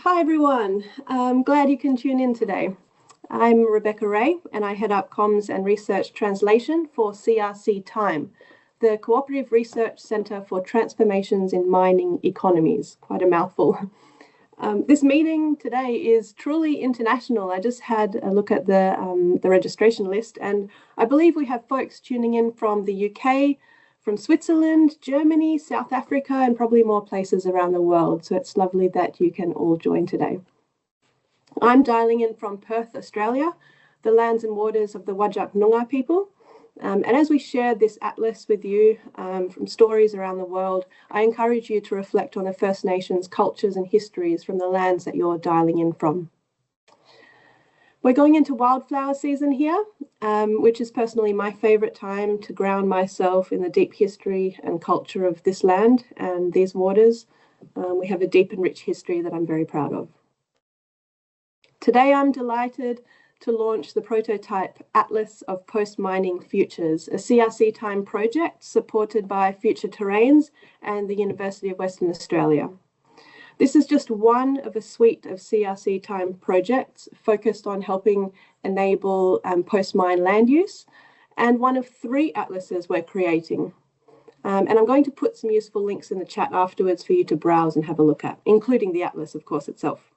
Hi everyone, I'm glad you can tune in today. I'm Rebecca Ray and I head up Comms and Research Translation for CRC TiME, the Cooperative Research Centre for Transformations in Mining Economies. Quite a mouthful. This meeting today is truly international. I just had a look at the registration list and I believe we have folks tuning in from the UK, from Switzerland, Germany, South Africa, and probably more places around the world. So it's lovely that you can all join today. I'm dialing in from Perth, Australia, the lands and waters of the Whadjuk Noongar people. And as we share this atlas with you from stories around the world, I encourage you to reflect on the First Nations cultures and histories from the lands that you're dialing in from. We're going into wildflower season here, which is personally my favourite time to ground myself in the deep history and culture of this land and these waters. We have a deep and rich history that I'm very proud of. Today I'm delighted to launch the prototype Atlas of Post-Mining Futures, a CRC TiME project supported by Future Terrains and the University of Western Australia. This is just one of a suite of CRC TiME projects focused on helping enable post-mine land use, and one of 3 atlases we're creating. And I'm going to put some useful links in the chat afterwards for you to browse and have a look at, including the atlas, of course, itself.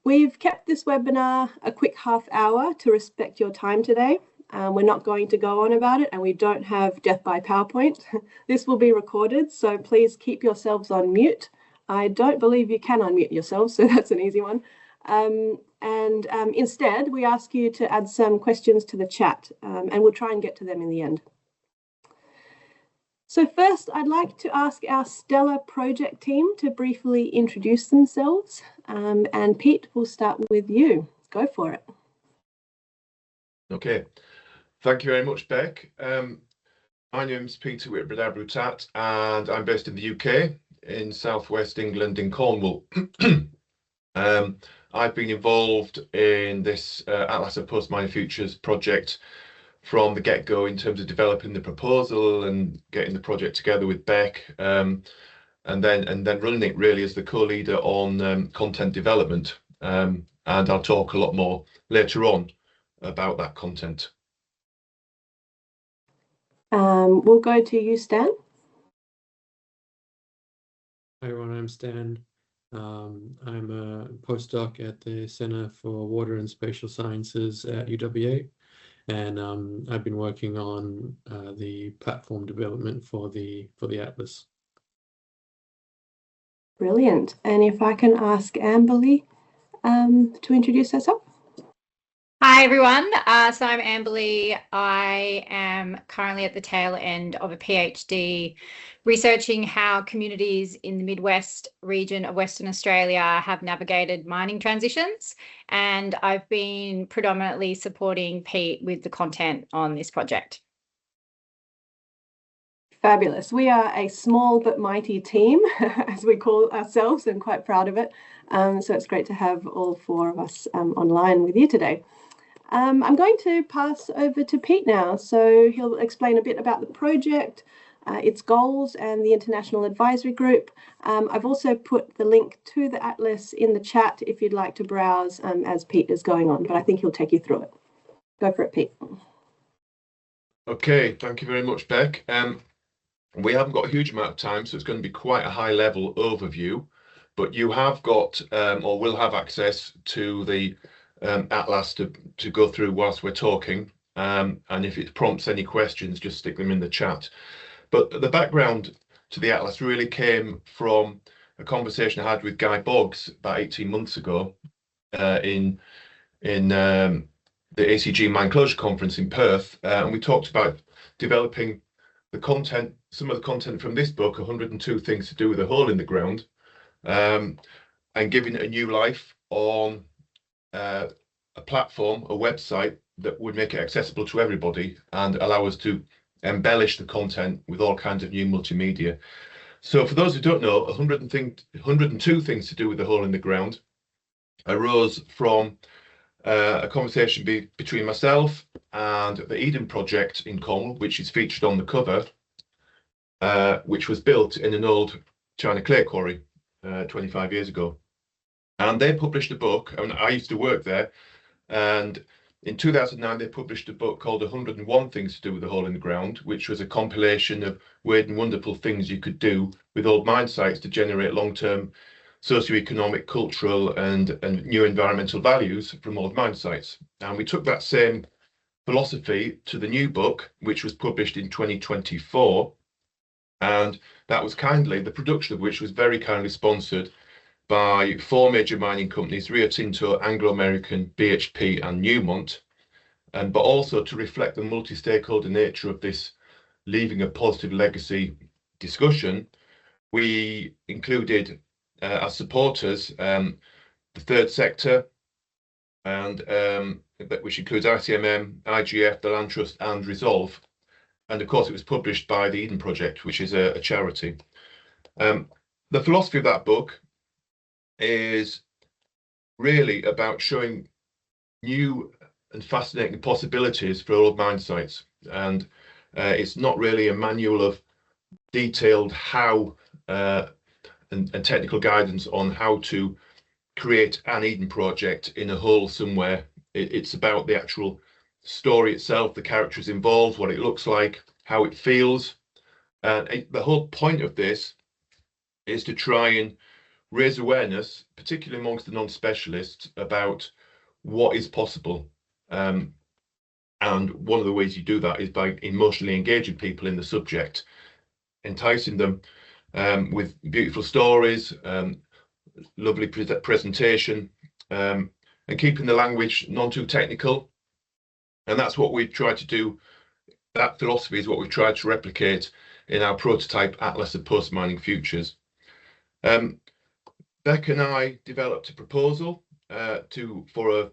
We've kept this webinar a quick half hour to respect your time today. We're not going to go on about it and we don't have death by PowerPoint. This will be recorded, so please keep yourselves on mute. I don't believe you can unmute yourselves, so that's an easy one. Instead, we ask you to add some questions to the chat and we'll try and get to them in the end. So first, I'd like to ask our stellar project team to briefly introduce themselves. And Pete, we'll start with you. Go for it. Okay. Thank you very much, Beck. My name's Peter Whitbread-Abrutat and I'm based in the UK, in southwest England, in Cornwall. I've been involved in this Atlas of Post-Mining Futures project from the get-go in terms of developing the proposal and getting the project together with Beck, and then running it really as the co-leader on content development. And I'll talk a lot more later on about that content. We'll go to you, Stan. Hi everyone, I'm Stan. I'm a postdoc at the Centre for Water and Spatial Sciences at UWA, and I've been working on the platform development for the Atlas. Brilliant. And if I can ask Amberly to introduce herself. Hi everyone, so I'm Amberly. I am currently at the tail end of a PhD researching how communities in the Midwest region of Western Australia have navigated mining transitions, and I've been predominantly supporting Pete with the content on this project. Fabulous. We are a small but mighty team, as we call ourselves, and quite proud of it. So it's great to have all 4 of us online with you today. I'm going to pass over to Pete now, so he'll explain a bit about the project, its goals and the International Advisory Group. I've also put the link to the Atlas in the chat if you'd like to browse as Pete is going on, but I think he'll take you through it. Go for it, Pete. Okay, thank you very much, Beck. We haven't got a huge amount of time, so it's going to be quite a high-level overview, but you have got or will have access to the Atlas to go through whilst we're talking, and if it prompts any questions, just stick them in the chat. But the background to the Atlas really came from a conversation I had with Guy Boggs about 18 months ago in the ACG Mine Closure Conference in Perth, and we talked about developing the content, some of the content from this book, 102 Things to Do with a Hole in the Ground, and giving it a new life on a platform, a website that would make it accessible to everybody and allow us to embellish the content with all kinds of new multimedia. So for those who don't know, 102 Things to Do with the Hole in the Ground arose from a conversation between myself and the Eden Project in Cornwall, which is featured on the cover, which was built in an old China clay quarry 25 years ago. And they published a book, and I used to work there, and in 2009 they published a book called 101 Things to Do with the Hole in the Ground, which was a compilation of weird and wonderful things you could do with old mine sites to generate long-term socioeconomic, cultural and new environmental values from old mine sites. And we took that same philosophy to the new book, which was published in 2024, and that was the production of which was very kindly sponsored by 4 major mining companies: Rio Tinto, Anglo American, BHP and Newmont, but also to reflect the multi-stakeholder nature of this leaving a positive legacy discussion. We included as supporters the third sector, and which includes ICMM, IGF, the Land Trust and Resolve. And of course it was published by the Eden Project, which is a charity. The philosophy of that book is really about showing new and fascinating possibilities for old mine sites, and it's not really a manual of detailed how and technical guidance on how to create an Eden project in a hole somewhere. It's about the actual story itself, the characters involved, what it looks like, how it feels. And the whole point of this is to try and raise awareness, particularly amongst the non-specialists, about what is possible. And one of the ways you do that is by emotionally engaging people in the subject, enticing them with beautiful stories, lovely presentation, and keeping the language non too technical. And that's what we've tried to do. That philosophy is what we've tried to replicate in our prototype Atlas of Post-Mining Futures. Beck and I developed a proposal for a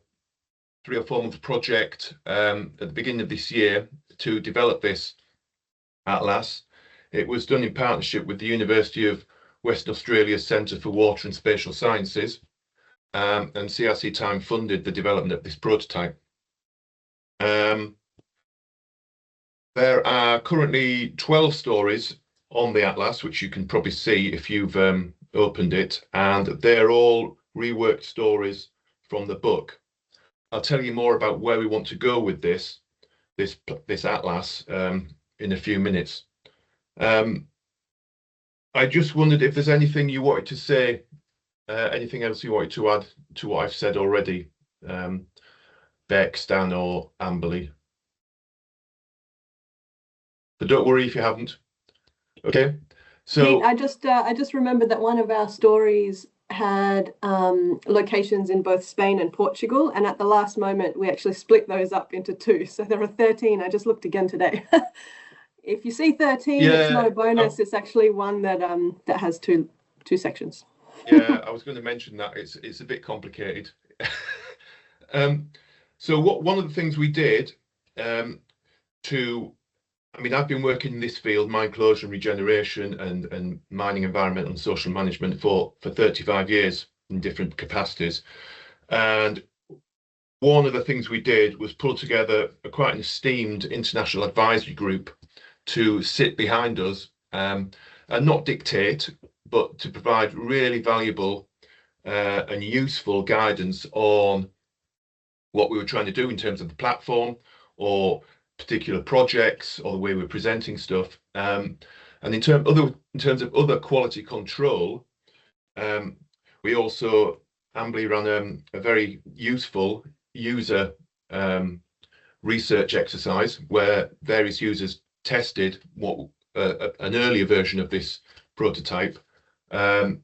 3 or 4 month project at the beginning of this year to develop this atlas. It was done in partnership with the University of Western Australia's Centre for Water and Spatial Sciences, and CRC TiME funded the development of this prototype. There are currently 12 stories on the atlas, which you can probably see if you've opened it, and they're all reworked stories from the book. I'll tell you more about where we want to go with this atlas in a few minutes. I just wondered if there's anything you wanted to say, anything else you wanted to add to what I've said already, Beck, Stan or Amberley. But don't worry if you haven't. Okay, so Pete, I just remembered that one of our stories had locations in both Spain and Portugal, and at the last moment we actually split those up into 2, so there are 13. I just looked again today. If you see 13, it's not a bonus. It's actually one that that has two sections. Yeah, I was going to mention that it's a bit complicated. So one of the things we did I've been working in this field, mine closure and regeneration and mining environmental and social management for 35 years in different capacities. And one of the things we did was pull together quite an esteemed international advisory group to sit behind us and not dictate, but to provide really valuable and useful guidance on what we were trying to do in terms of the platform or particular projects or the way we're presenting stuff. And in terms of other quality control, we also Ambly ran a very useful user research exercise where various users tested what an earlier version of this prototype and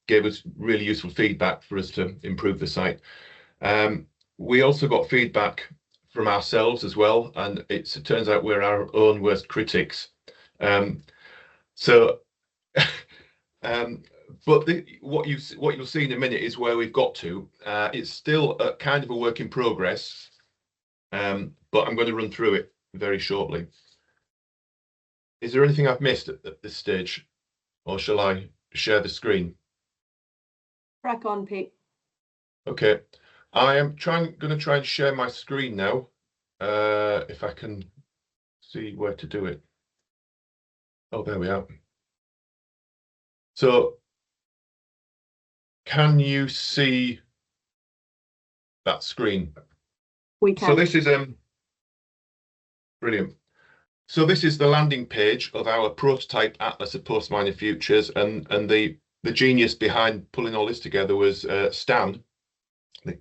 gave us really useful feedback for us to improve the site. We also got feedback from ourselves as well, and it turns out we're our own worst critics. But what you'll see in a minute is where we've got to. It's still a kind of a work in progress, but I'm going to run through it very shortly. Is there anything I've missed at this stage, or shall I share the screen? Crack on, Pete. Okay, I am going to try and share my screen now, if I can see where to do it. Oh, there we are. So can you see that screen? We can. So this is brilliant. So this is the landing page of our prototype Atlas of Post-Mining Futures, and the genius behind pulling all this together was Stan,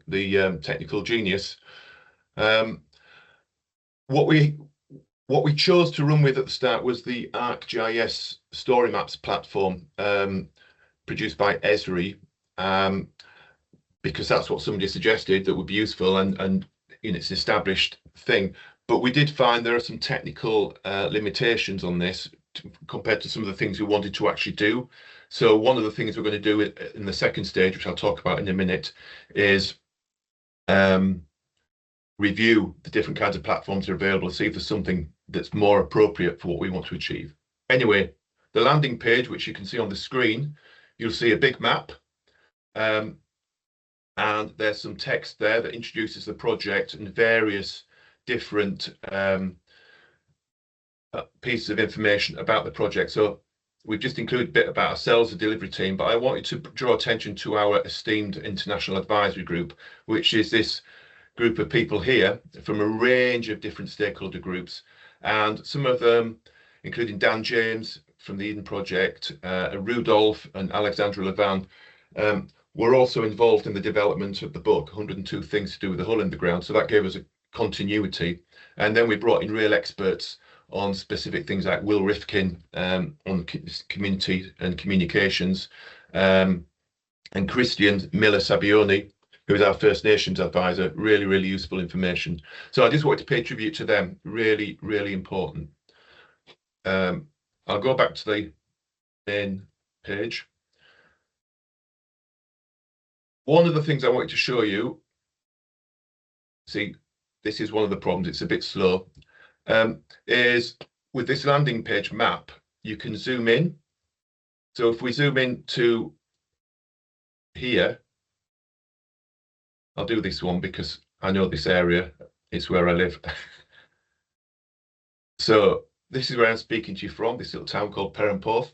the technical genius. What we chose to run with at the start was the ArcGIS Story Maps platform, produced by Esri, because that's what somebody suggested that would be useful, and it's an established thing. But we did find there are some technical limitations on this compared to some of the things we wanted to actually do. So one of the things we're going to do in the second stage, which I'll talk about in a minute, is review the different kinds of platforms that are available, see if there's something that's more appropriate for what we want to achieve. Anyway, the landing page, which you can see on the screen, you'll see a big map. And there's some text there that introduces the project and various different pieces of information about the project. So we've just included a bit about ourselves, the delivery team, but I wanted to draw attention to our esteemed international advisory group, which is this group of people here from a range of different stakeholder groups, and some of them, including Dan James from the Eden Project, Rudolph and Alexandra Levan, were also involved in the development of the book, 102 Things to Do with the Hull in the Ground. So that gave us a continuity. And then we brought in real experts on specific things like Will Rifkin on community and communications, and Christian Miller Sabioni, who is our First Nations advisor. Really, really useful information. So I just wanted to pay tribute to them. Really, really important. I'll go back to the main page. One of the things I wanted to show you, see, this is one of the problems, it's a bit slow, is with this landing page map, you can zoom in. So if we zoom in to here, I'll do this one because I know this area, it's where I live. So this is where I'm speaking to you from, this little town called Perranporth,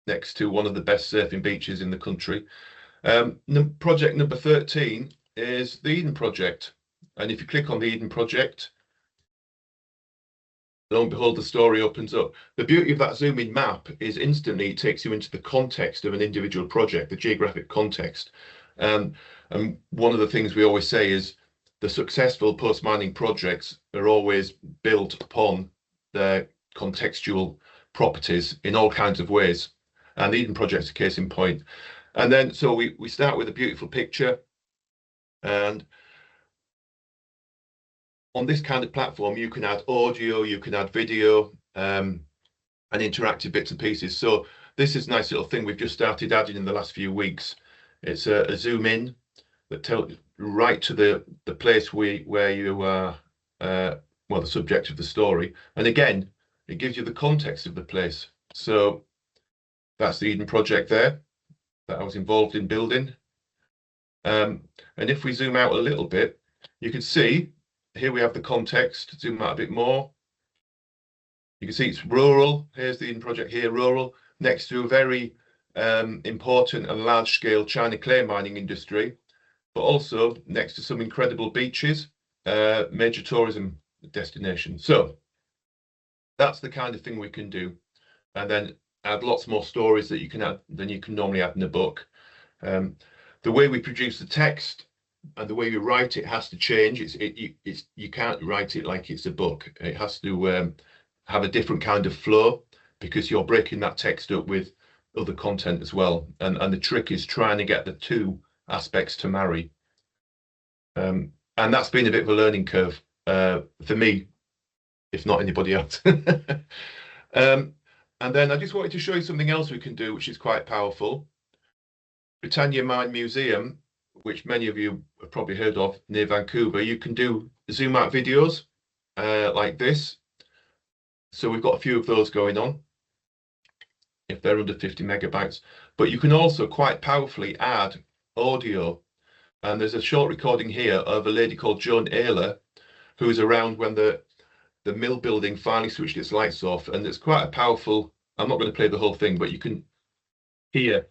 next to one of the best surfing beaches in the country. Project number 13 is the Eden Project. And if you click on the Eden Project, lo and behold, the story opens up. The beauty of that zoom in map is instantly it takes you into the context of an individual project, the geographic context. And one of the things we always say is the successful post-mining projects are always built upon their contextual properties in all kinds of ways. And the Eden Project is a case in point. And then, so we start with a beautiful picture, and on this kind of platform, you can add audio, you can add video, and interactive bits and pieces. So this is a nice little thing we've just started adding in the last few weeks. It's a zoom in that tells right to the place where you are, well, the subject of the story. And again, it gives you the context of the place. So that's the Eden Project there that I was involved in building. And if we zoom out a little bit, you can see here we have the context. Zoom out a bit more. You can see it's rural. Here's the Eden Project here, rural, next to a very important and large-scale China clay mining industry, but also next to some incredible beaches, major tourism destination. So that's the kind of thing we can do, and then add lots more stories that you can add than you can normally add in a book. The way we produce the text and the way we write it has to change. You can't write it like it's a book. It has to have a different kind of flow because you're breaking that text up with other content as well. And the trick is trying to get the two aspects to marry. And that's been a bit of a learning curve for me, if not anybody else. And then I just wanted to show you something else we can do, which is quite powerful. Britannia Mine Museum, which many of you have probably heard of near Vancouver, you can do zoom out videos like this. So we've got a few of those going on, if they're under 50 megabytes. But you can also quite powerfully add audio. And there's a short recording here of a lady called Joan Ayler, who was around when the mill building finally switched its lights off. And it's quite a powerful, I'm not going to play the whole thing, but you can hear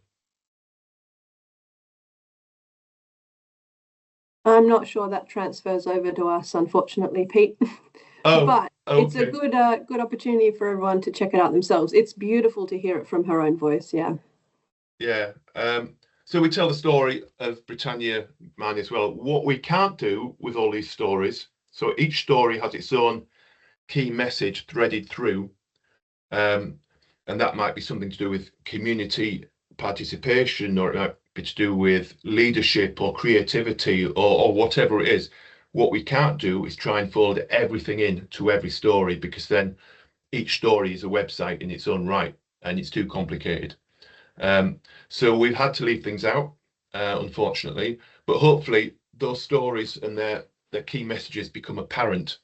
I'm not sure that transfers over to us, unfortunately, Pete. Oh, But it's a okay. good opportunity for everyone to check it out themselves. It's beautiful to hear it from her own voice. Yeah. Yeah. So we tell the story of Britannia Mine as well. What we can't do with all these stories, so each story has its own key message threaded through, and that might be something to do with community participation, or it might be to do with leadership or creativity, or whatever it is. What we can't do is try and fold everything in to every story, because then each story is a website in its own right, and it's too complicated. So we've had to leave things out, unfortunately, but hopefully those stories and their key messages become apparent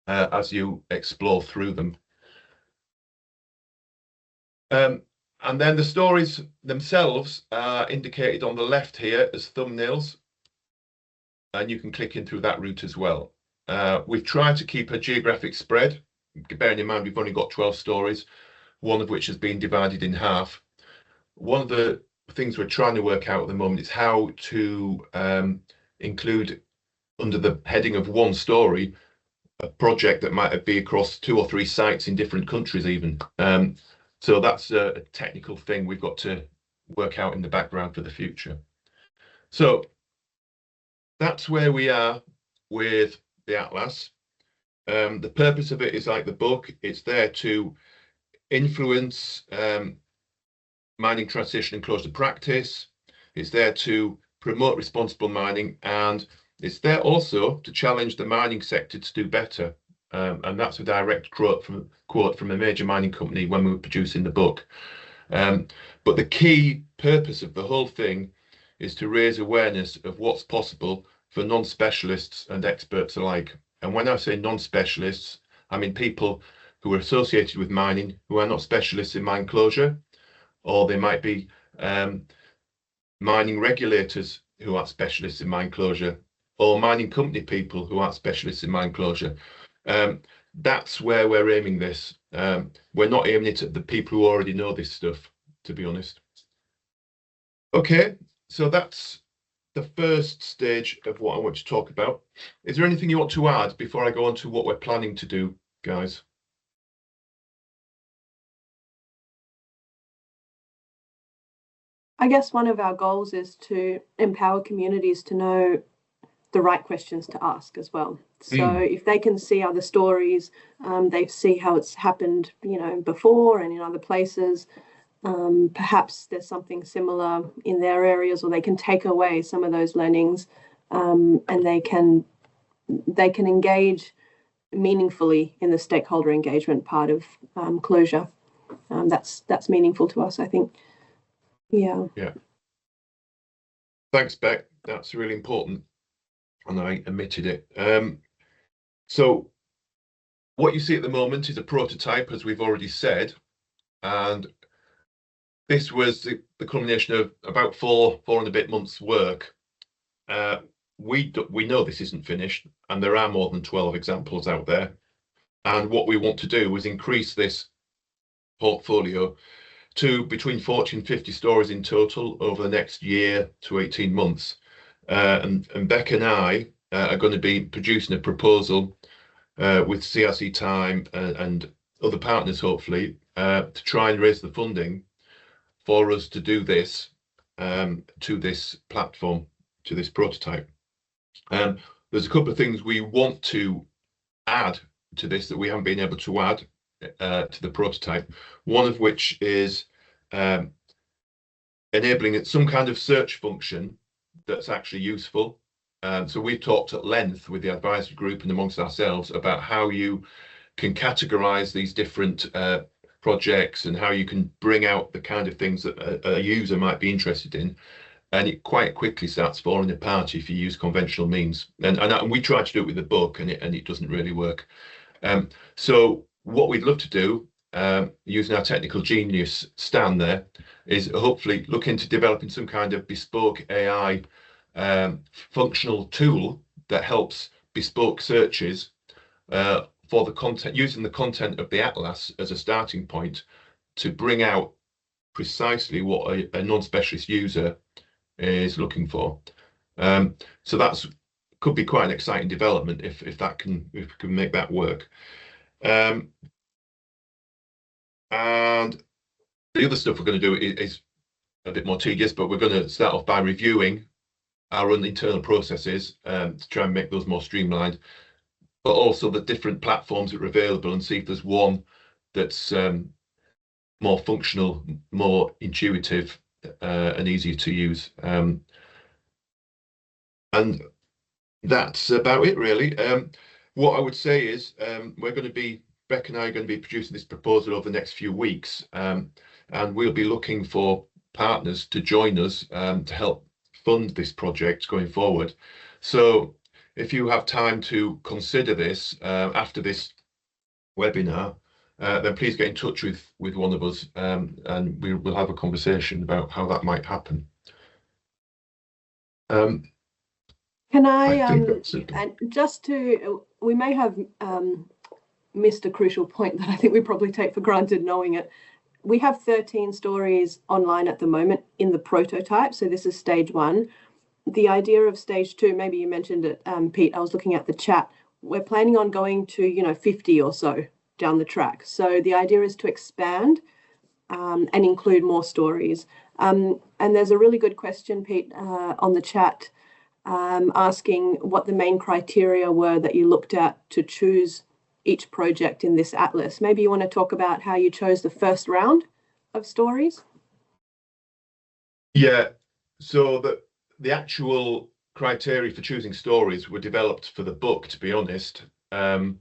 as you explore through them. And then the stories themselves are indicated on the left here as thumbnails, and you can click in through that route as well. We've tried to keep a geographic spread, bearing in mind we've only got 12 stories, one of which has been divided in half. One of the things we're trying to work out at the moment is how to include under the heading of one story a project that might be across 2 or 3 sites in different countries even. So that's a technical thing we've got to work out in the background for the future. So that's where we are with the Atlas. The purpose of it is like the book. It's there to influence mining transition and closure practice. It's there to promote responsible mining, and it's there also to challenge the mining sector to do better. And that's a direct quote from a major mining company when we were producing the book. But the key purpose of the whole thing is to raise awareness of what's possible for non-specialists and experts alike. And when I say non-specialists, I mean people who are associated with mining who are not specialists in mine closure, or they might be mining regulators who aren't specialists in mine closure, or mining company people who aren't specialists in mine closure. That's where we're aiming this. We're not aiming it at the people who already know this stuff, to be honest. Okay, so that's the first stage of what I want to talk about. Is there anything you want to add before I go on to what we're planning to do, guys? I guess one of our goals is to empower communities to know the right questions to ask as well. So if they can see other stories, they see how it's happened, before and in other places. Perhaps there's something similar in their areas, or they can take away some of those learnings, and they can engage meaningfully in the stakeholder engagement part of closure. That's meaningful to us, I think. Yeah. Thanks, Beck. That's really important, and I omitted it. So what you see at the moment is a prototype, as we've already said, and this was the culmination of about four and a bit months work. We know this isn't finished, and there are more than 12 examples out there. And what we want to do is increase this portfolio to between 40 and 50 stories in total over the next year to 18 months. And Beck and I are going to be producing a proposal with CRC TiME and other partners, hopefully, to try and raise the funding for us to do this to this platform, to this prototype. There's a couple of things we want to add to this that we haven't been able to add to the prototype. One of which is enabling some kind of search function that's actually useful. So we've talked at length with the advisory group and amongst ourselves about how you can categorize these different projects and how you can bring out the kind of things that a user might be interested in. And it quite quickly starts falling apart if you use conventional means. And we tried to do it with the book, and it doesn't really work. So what we'd love to do, using our technical genius Stan there, is hopefully look into developing some kind of bespoke AI functional tool that helps bespoke searches for the content, using the content of the Atlas as a starting point to bring out precisely what a non-specialist user is looking for. So that's could be quite an exciting development if we can make that work. And the other stuff we're going to do is a bit more tedious, but we're going to start off by reviewing our own internal processes to try and make those more streamlined, but also the different platforms that are available and see if there's one that's more functional, more intuitive, and easier to use. And that's about it, really. What I would say is Beck and I are going to be producing this proposal over the next few weeks, and we'll be looking for partners to join us to help fund this project going forward. So if you have time to consider this after this webinar, then please get in touch with one of us, and we'll have a conversation about how that might happen. Can we may have missed a crucial point that I think we probably take for granted knowing it. We have 13 stories online at the moment in the prototype, so this is stage 1. The idea of stage 2, maybe you mentioned it, Pete, I was looking at the chat, we're planning on going to 50 or so down the track. So the idea is to expand and include more stories. And there's a really good question, Pete, on the chat, asking what the main criteria were that you looked at to choose each project in this atlas. Maybe you want to talk about how you chose the first round of stories? Yeah, so the actual criteria for choosing stories were developed for the book, to be honest. And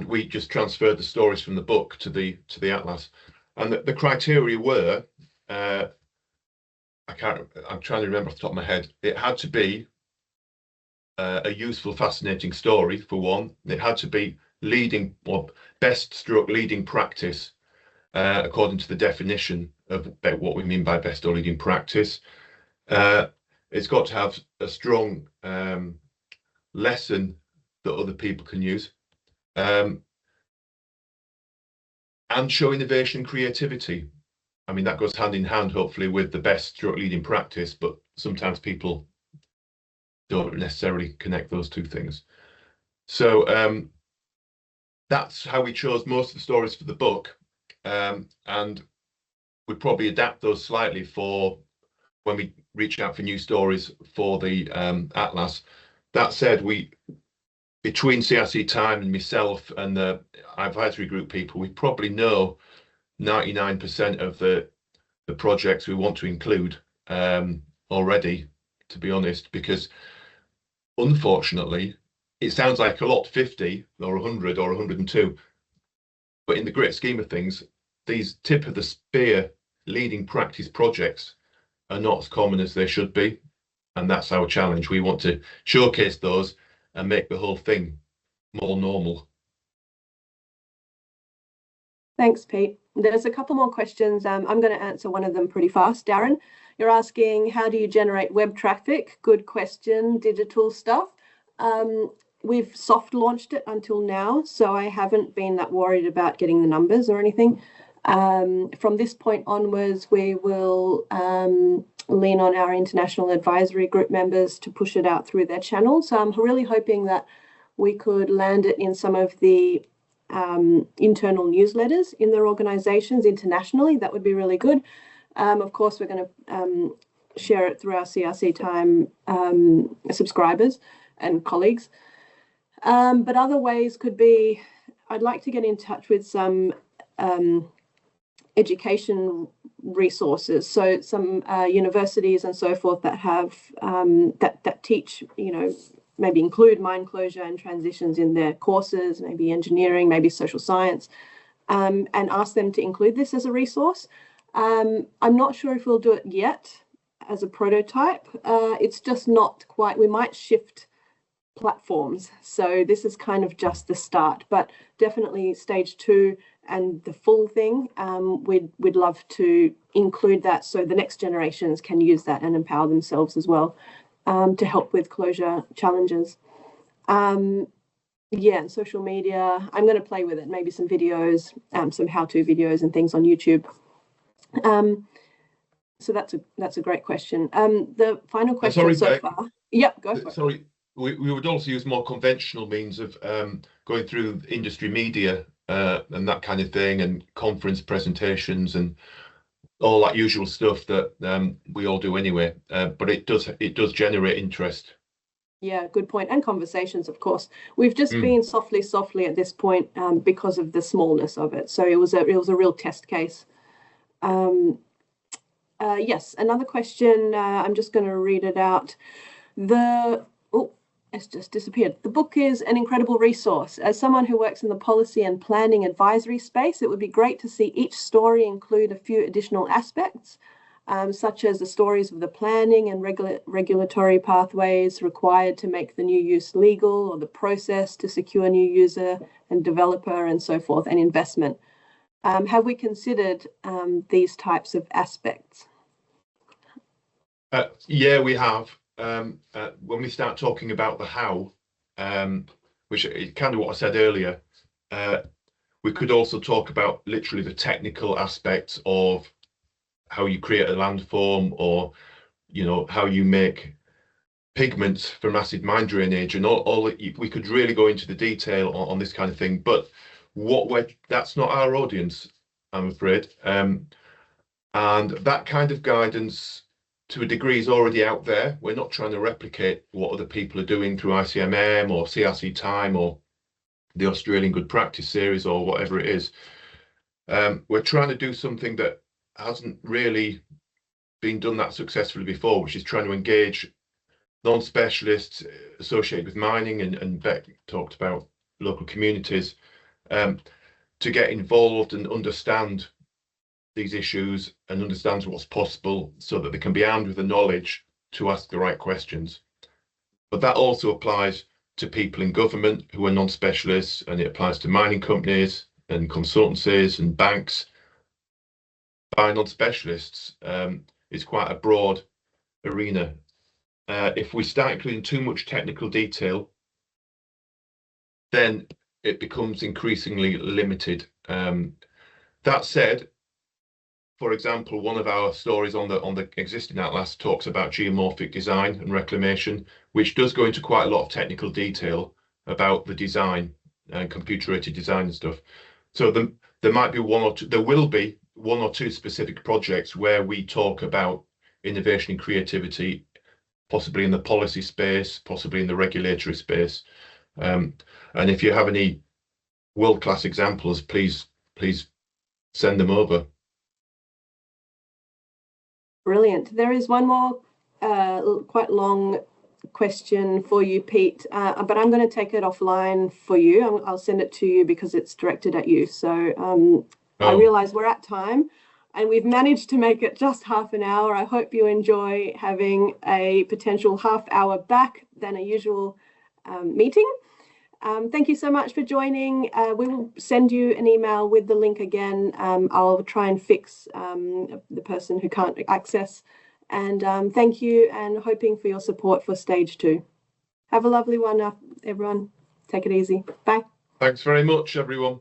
we just transferred the stories from the book to the atlas. And the criteria were, I'm trying to remember off the top of my head, it had to be a useful, fascinating story, for one. It had to be leading or best stroke leading practice, according to the definition of what we mean by best or leading practice. It's got to have a strong lesson that other people can use, and show innovation and creativity. I mean, that goes hand in hand, hopefully, with the best stroke leading practice, but sometimes people don't necessarily connect those two things. So that's how we chose most of the stories for the book, and we probably adapt those slightly for when we reach out for new stories for the atlas. That said, between CRC TiME and myself and the advisory group people, we probably know 99% of the projects we want to include already, to be honest, because unfortunately, it sounds like a lot, 50 or 100 or 102, but in the great scheme of things, these tip of the spear leading practice projects are not as common as they should be, and that's our challenge. We want to showcase those and make the whole thing more normal. Thanks, Pete. There's a couple more questions. I'm going to answer one of them pretty fast. Darren, you're asking, how do you generate web traffic? Good question. Digital stuff. We've soft launched it until now, so I haven't been that worried about getting the numbers or anything. From this point onwards, we will lean on our international advisory group members to push it out through their channels. So I'm really hoping that we could land it in some of the internal newsletters in their organizations internationally. That would be really good. Of course, we're going to share it through our CRC TiME subscribers and colleagues. But other ways could be, I'd like to get in touch with some education resources. So some universities and so forth that have that teach, maybe include mine closure and transitions in their courses, maybe engineering, maybe social science, and ask them to include this as a resource. I'm not sure if we'll do it yet as a prototype. It's just not quite, we might shift platforms. So this is kind of just the start, but definitely stage 2 and the full thing, we'd love to include that so the next generations can use that and empower themselves as well, to help with closure challenges. And social media, I'm going to play with it, maybe some videos, some how-to videos and things on YouTube. So that's a great question. The final question so far. Yep, go for it. Sorry, we would also use more conventional means of going through industry media and that kind of thing, and conference presentations and all that usual stuff that we all do anyway. But it does generate interest. Yeah, good point. And conversations, of course. We've just been softly at this point because of the smallness of it. So it was a real test case. Yes, another question. I'm just going to read it out. It's just disappeared. The book is an incredible resource. As someone who works in the policy and planning advisory space, it would be great to see each story include a few additional aspects, such as the stories of the planning and regulatory pathways required to make the new use legal, or the process to secure new user and developer and so forth, and investment. Have we considered these types of aspects? Yeah, we have. When we start talking about the how, which is kind of what I said earlier, we could also talk about literally the technical aspects of how you create a landform, or how you make pigments from acid mine drainage, and all we could really go into the detail on this kind of thing. But that's not our audience, I'm afraid. And that kind of guidance, to a degree, is already out there. We're not trying to replicate what other people are doing through ICMM or CRC TiME or the Australian Good Practice series or whatever it is. We're trying to do something that hasn't really been done that successfully before, which is trying to engage non-specialists associated with mining, and Beck talked about local communities, to get involved and understand these issues and understand what's possible, so that they can be armed with the knowledge to ask the right questions. But that also applies to people in government who are non-specialists, and it applies to mining companies and consultancies and banks by non-specialists. It's quite a broad arena. If we start including too much technical detail, then it becomes increasingly limited. That said, for example, one of our stories on the existing atlas talks about geomorphic design and reclamation, which does go into quite a lot of technical detail about the design and computer-aided design and stuff. So there might be there will be one or two specific projects where we talk about innovation and creativity, possibly in the policy space, possibly in the regulatory space. And if you have any world-class examples, please send them over. Brilliant. There is one more quite long question for you, Pete, but I'm going to take it offline for you. I'll send it to you because it's directed at you. So I realize we're at time, and we've managed to make it just half an hour. I hope you enjoy having a potential half hour back than a usual meeting. Thank you so much for joining. We will send you an email with the link again. I'll try and fix the person who can't access. And thank you, and hoping for your support for stage 2. Have a lovely one, everyone. Take it easy. Bye. Thanks very much, everyone.